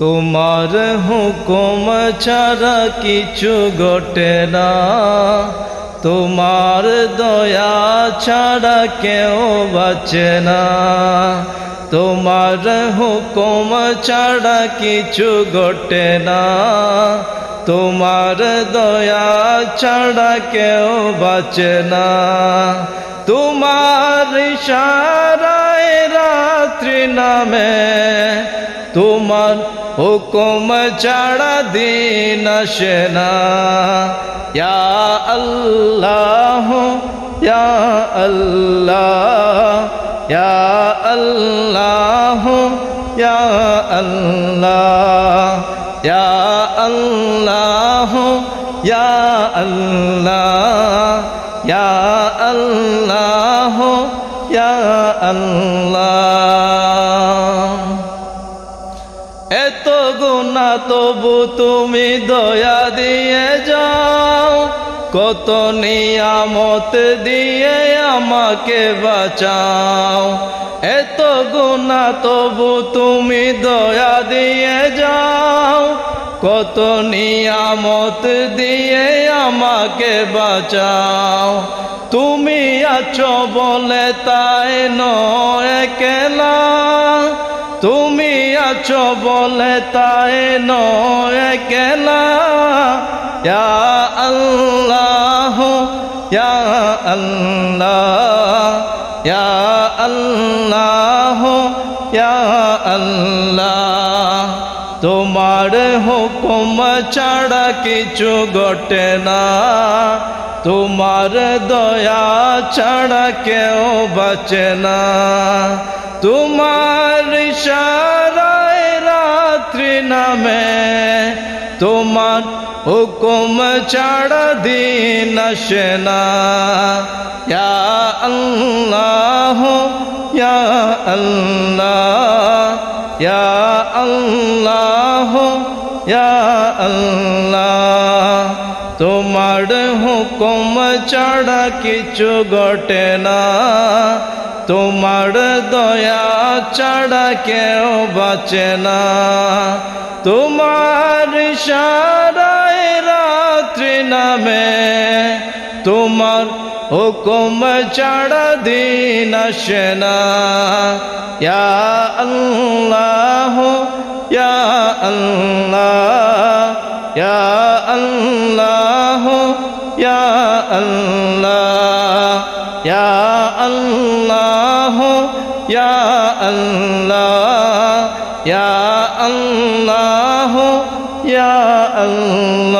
তোমার হুকুম ছাড়া কিছু ঘটে না, তোমার দয়া ছাড়া কেউ বাঁচে না। তোমার হুকুম ছাড়া কিছু ঘটে না, তোমার দয়া ছাড়া কেউ বাঁচে না। তোমার ইশারায় রাত্রি নামে, তোমার হুকুম ছাড়া দিন আসে না। ইয়া আল্লাহ ইয়া আল্লাহ ইয়া আল্লাহ ইয়া আল্লাহ ইয়া আল্লাহ ইয়া আল্লাহ ইয়া আল্লাহ ইয়া আল্লাহ। এত গুনাহ তবু তুমি দয়া দিয়ে যাও, কত নিয়ামত দিয়ে আমাকে বাঁচাও। এত গুনাহ তবু তুমি দয়া দিয়ে যাও, কত নিয়ামত দিয়ে আমাকে বাঁচাও। তুমি আছো বলে তাই নয় একলা, তুমি আছো বলে তাই নয় একলা। ইয়া আল্লাহ ইয়া আল্লাহ ইয়া আল্লাহ ইয়া আল্লাহ। তোমার হুকুম ছাড়া কিছু ঘটে না, তোমার দয়া ছাড়া কেউ বাঁচে না। তোমার ইশারায় রাত্রি নামে, তোমার হুকুম ছাড়া দিন আসে না। ইয়া আল্লাহ ইয়া আল্লাহ ইয়া আল্লাহ ইয়া আল্লাহ। তোমার হুকুম ছাড়া কিছু ঘটে না, তোমার দয়া ছাড়া কেউ বাঁচে না। তোমার ইশারায় রাত্রি নামে, তোমার হুকুম ছাড়া দিন আসে না। ইয়া আল্লাহ ইয়া আল্লাহ ইয়া আল্লাহ ইয়া আল্লাহ ইয়া আল্লাহ ইয়া আল্লাহ ইয়া আল্লাহ ইয়া আল্লাহ।